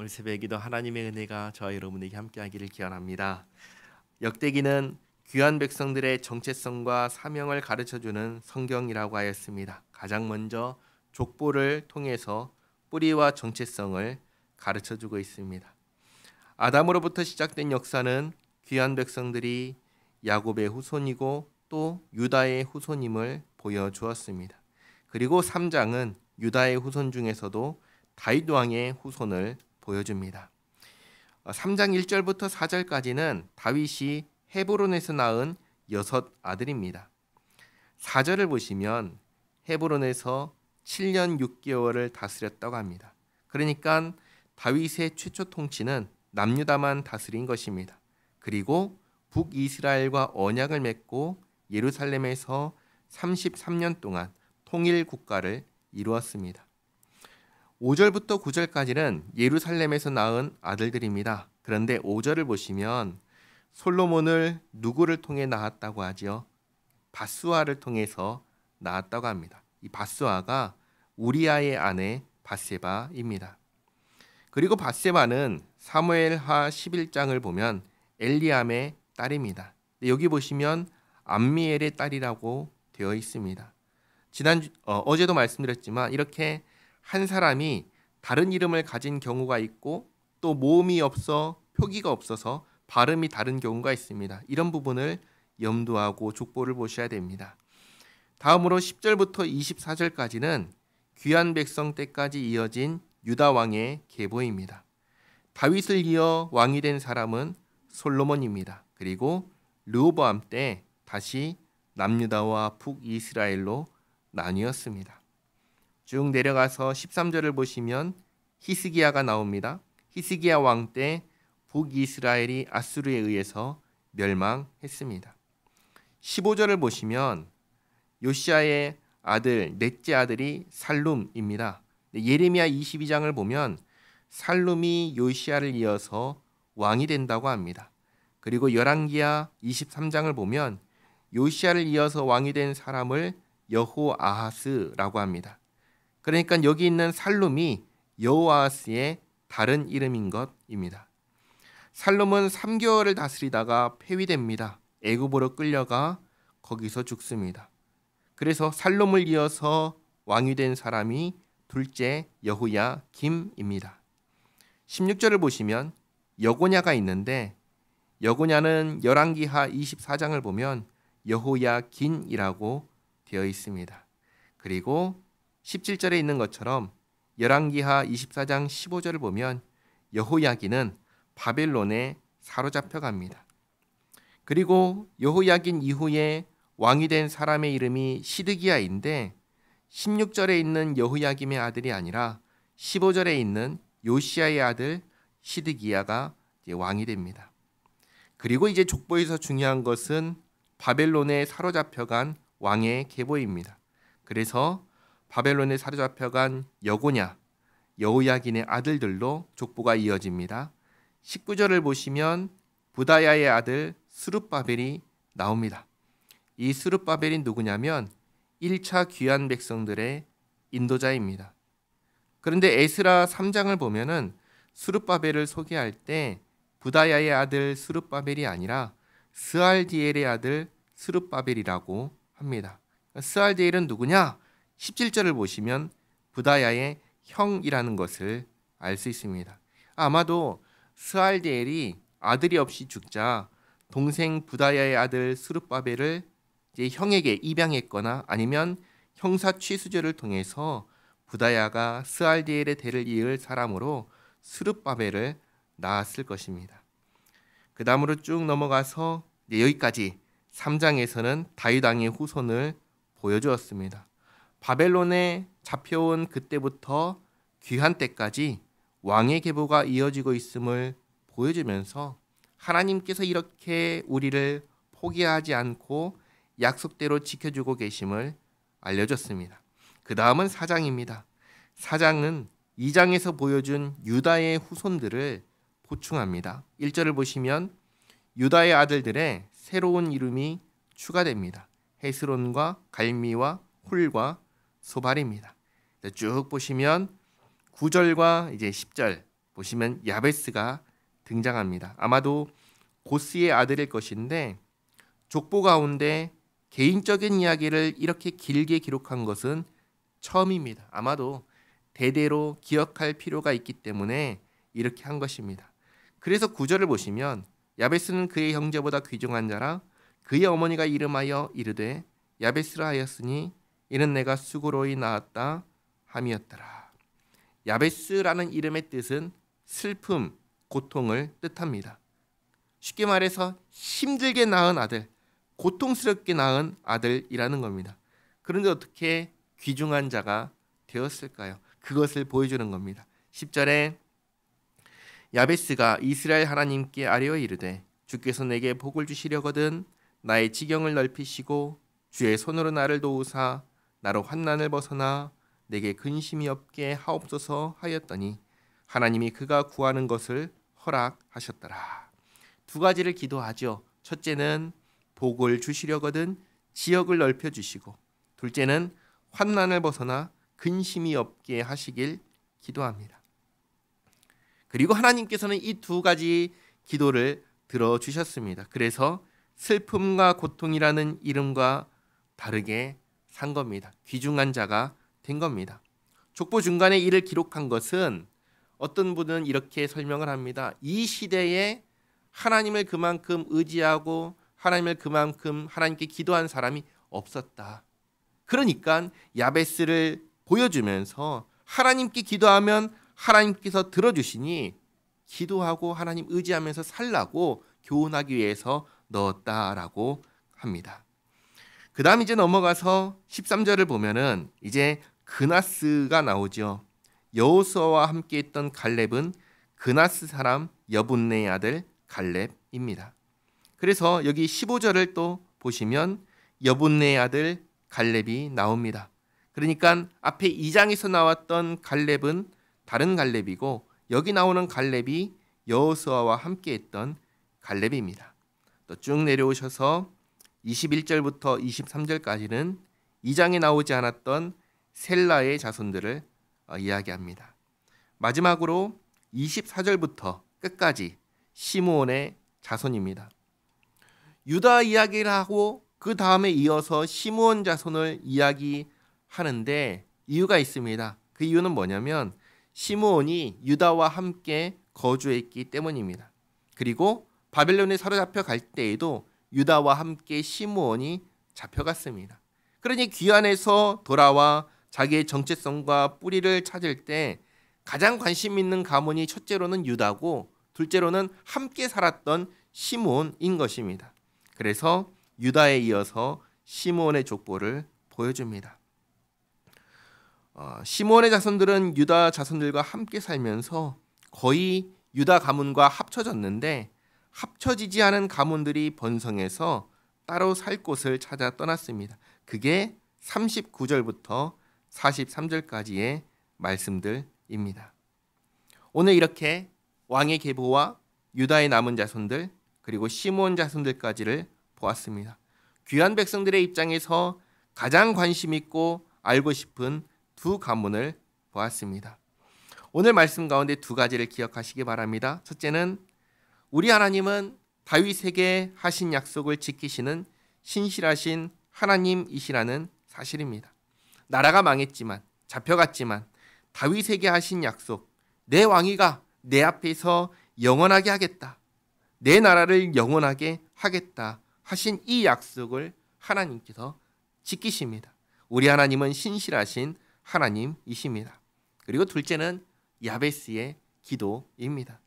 오늘 새벽에도 하나님의 은혜가 저와 여러분에게 함께하기를 기원합니다. 역대기는 귀한 백성들의 정체성과 사명을 가르쳐주는 성경이라고 하였습니다. 가장 먼저 족보를 통해서 뿌리와 정체성을 가르쳐주고 있습니다. 아담으로부터 시작된 역사는 귀한 백성들이 야곱의 후손이고 또 유다의 후손임을 보여주었습니다. 그리고 3장은 유다의 후손 중에서도 다윗 왕의 후손을 보여줍니다. 3장 1절부터 4절까지는 다윗이 헤브론에서 낳은 6 아들입니다. 4절을 보시면 헤브론에서 7년 6개월을 다스렸다고 합니다. 그러니까 다윗의 최초 통치는 남유다만 다스린 것입니다. 그리고 북이스라엘과 언약을 맺고 예루살렘에서 33년 동안 통일 국가를 이루었습니다. 5절부터 9절까지는 예루살렘에서 낳은 아들들입니다. 그런데 5절을 보시면 솔로몬을 누구를 통해 낳았다고 하지요? 밧수아를 통해서 낳았다고 합니다. 이 밧수아가 우리아의 아내 밧세바입니다. 그리고 밧세바는 사무엘하 11장을 보면 엘리암의 딸입니다. 여기 보시면 암미엘의 딸이라고 되어 있습니다. 어제도 말씀드렸지만 이렇게 한 사람이 다른 이름을 가진 경우가 있고 또 모음이 없어 표기가 없어서 발음이 다른 경우가 있습니다. 이런 부분을 염두하고 족보를 보셔야 됩니다. 다음으로 10절부터 24절까지는 귀한 백성 때까지 이어진 유다 왕의 계보입니다. 다윗을 이어 왕이 된 사람은 솔로몬입니다. 그리고 르호보암 때 다시 남유다와 북이스라엘로 나뉘었습니다. 쭉 내려가서 13절을 보시면 히스기야가 나옵니다. 히스기야 왕 때 북이스라엘이 아수르에 의해서 멸망했습니다. 15절을 보시면 요시야의 아들 넷째 아들이 살룸입니다. 예레미야 22장을 보면 살룸이 요시야를 이어서 왕이 된다고 합니다. 그리고 열왕기야 23장을 보면 요시야를 이어서 왕이 된 사람을 여호아하스라고 합니다. 그러니까 여기 있는 살룸이 여호아하스의 다른 이름인 것입니다. 살룸은 3개월을 다스리다가 폐위됩니다. 애굽으로 끌려가 거기서 죽습니다. 그래서 살룸을 이어서 왕이 된 사람이 둘째 여호야김입니다. 16절을 보시면 여고냐가 있는데 여고냐는 열왕기하 24장을 보면 여호야긴이라고 되어 있습니다. 그리고 17절에 있는 것처럼 열왕기하 24장 15절을 보면 여호야긴은 바벨론에 사로잡혀 갑니다. 그리고 여호야긴 이후에 왕이 된 사람의 이름이 시드기야인데 16절에 있는 여호야김의 아들이 아니라 15절에 있는 요시야의 아들 시드기야가 왕이 됩니다. 그리고 이제 족보에서 중요한 것은 바벨론에 사로잡혀간 왕의 계보입니다. 그래서 바벨론에 사로잡혀간 여고냐, 여호야긴의 아들들로 족보가 이어집니다. 19절을 보시면 부다야의 아들 스룹바벨이 나옵니다. 이 스룹바벨이 누구냐면 1차 귀한 백성들의 인도자입니다. 그런데 에스라 3장을 보면은 스룹바벨을 소개할 때 부다야의 아들 스룹바벨이 아니라 스알디엘의 아들 스룹바벨이라고 합니다. 스알디엘은 누구냐? 17절을 보시면 부다야의 형이라는 것을 알 수 있습니다. 아마도 스알디엘이 아들이 없이 죽자 동생 부다야의 아들 스룹바벨을 이제 형에게 입양했거나 아니면 형사 취수제를 통해서 부다야가 스알디엘의 대를 이을 사람으로 스룹바벨을 낳았을 것입니다. 그 다음으로 쭉 넘어가서 여기까지 3장에서는 다윗 왕의 후손을 보여주었습니다. 바벨론에 잡혀온 그때부터 귀한 때까지 왕의 계보가 이어지고 있음을 보여주면서 하나님께서 이렇게 우리를 포기하지 않고 약속대로 지켜주고 계심을 알려줬습니다. 그 다음은 4장입니다. 4장은 2장에서 보여준 유다의 후손들을 보충합니다. 1절을 보시면 유다의 아들들의 새로운 이름이 추가됩니다. 헤스론과 갈미와 훌과 소발입니다. 쭉 보시면 9절과 이제 10절 보시면 야베스가 등장합니다. 아마도 고스의 아들일 것인데 족보 가운데 개인적인 이야기를 이렇게 길게 기록한 것은 처음입니다. 아마도 대대로 기억할 필요가 있기 때문에 이렇게 한 것입니다. 그래서 9절을 보시면 야베스는 그의 형제보다 귀중한 자라 그의 어머니가 이름하여 이르되 야베스라 하였으니 이는 내가 수고로이 낳았다 함이었더라. 야베스라는 이름의 뜻은 슬픔, 고통을 뜻합니다. 쉽게 말해서 힘들게 낳은 아들, 고통스럽게 낳은 아들이라는 겁니다. 그런데 어떻게 귀중한 자가 되었을까요? 그것을 보여주는 겁니다. 10절에 야베스가 이스라엘 하나님께 아뢰어 이르되 주께서 내게 복을 주시려거든 나의 지경을 넓히시고 주의 손으로 나를 도우사 나로 환난을 벗어나 내게 근심이 없게 하옵소서 하였더니 하나님이 그가 구하는 것을 허락하셨더라. 두 가지를 기도하죠. 첫째는 복을 주시려거든 지역을 넓혀주시고 둘째는 환난을 벗어나 근심이 없게 하시길 기도합니다. 그리고 하나님께서는 이 두 가지 기도를 들어주셨습니다. 그래서 슬픔과 고통이라는 이름과 다르게 산 겁니다. 귀중한 자가 된 겁니다. 족보 중간에 이를 기록한 것은 어떤 분은 이렇게 설명을 합니다. 이 시대에 하나님을 그만큼 의지하고 하나님을 그만큼 하나님께 기도한 사람이 없었다. 그러니까 야베스를 보여주면서 하나님께 기도하면 하나님께서 들어주시니 기도하고 하나님 의지하면서 살라고 교훈하기 위해서 넣었다라고 합니다. 그 다음 이제 넘어가서 13절을 보면은 이제 그나스가 나오죠. 여호수아와 함께 있던 갈렙은 그나스 사람 여분네의 아들 갈렙입니다. 그래서 여기 15절을 또 보시면 여분네의 아들 갈렙이 나옵니다. 그러니까 앞에 2장에서 나왔던 갈렙은 다른 갈렙이고 여기 나오는 갈렙이 여호수아와 함께 있던 갈렙입니다. 또 쭉 내려오셔서 21절부터 23절까지는 2장에 나오지 않았던 셀라의 자손들을 이야기합니다. 마지막으로 24절부터 끝까지 시므온의 자손입니다. 유다 이야기를 하고 그 다음에 이어서 시므온 자손을 이야기하는데 이유가 있습니다. 그 이유는 뭐냐면 시므온이 유다와 함께 거주했기 때문입니다. 그리고 바벨론에 사로잡혀 갈 때에도 유다와 함께 시므온이 잡혀갔습니다. 그러니 귀환해서 돌아와 자기의 정체성과 뿌리를 찾을 때 가장 관심 있는 가문이 첫째로는 유다고 둘째로는 함께 살았던 시므온인 것입니다. 그래서 유다에 이어서 시므온의 족보를 보여줍니다. 시므온의 자손들은 유다 자손들과 함께 살면서 거의 유다 가문과 합쳐졌는데 합쳐지지 않은 가문들이 번성해서 따로 살 곳을 찾아 떠났습니다. 그게 39절부터 43절까지의 말씀들입니다. 오늘 이렇게 왕의 계보와 유다의 남은 자손들 그리고 시므온 자손들까지를 보았습니다. 귀한 백성들의 입장에서 가장 관심 있고 알고 싶은 두 가문을 보았습니다. 오늘 말씀 가운데 두 가지를 기억하시기 바랍니다. 첫째는 우리 하나님은 다윗에게 하신 약속을 지키시는 신실하신 하나님이시라는 사실입니다. 나라가 망했지만 잡혀갔지만 다윗에게 하신 약속, 내 왕위가 내 앞에서 영원하게 하겠다. 내 나라를 영원하게 하겠다 하신 이 약속을 하나님께서 지키십니다. 우리 하나님은 신실하신 하나님이십니다. 그리고 둘째는 야베스의 기도입니다.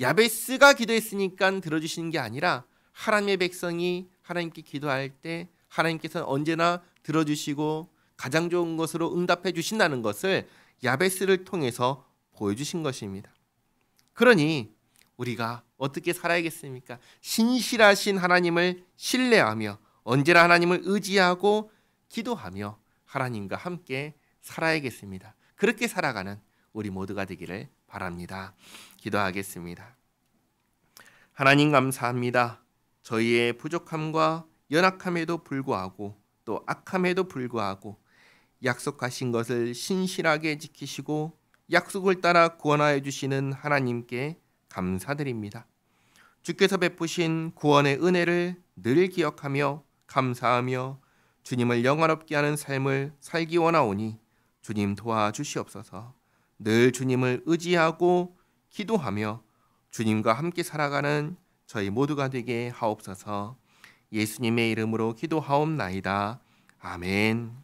야베스가 기도했으니까 들어주시는 게 아니라 하나님의 백성이 하나님께 기도할 때 하나님께서는 언제나 들어주시고 가장 좋은 것으로 응답해 주신다는 것을 야베스를 통해서 보여주신 것입니다. 그러니 우리가 어떻게 살아야겠습니까? 신실하신 하나님을 신뢰하며 언제나 하나님을 의지하고 기도하며 하나님과 함께 살아야겠습니다. 그렇게 살아가는 우리 모두가 되기를 바랍니다. 기도하겠습니다. 하나님 감사합니다. 저희의 부족함과 연약함에도 불구하고 또 악함에도 불구하고 약속하신 것을 신실하게 지키시고 약속을 따라 구원하여 주시는 하나님께 감사드립니다. 주께서 베푸신 구원의 은혜를 늘 기억하며 감사하며 주님을 영화롭게 하는 삶을 살기 원하오니 주님 도와주시옵소서. 늘 주님을 의지하고 기도하며 주님과 함께 살아가는 저희 모두가 되게 하옵소서. 예수님의 이름으로 기도하옵나이다. 아멘.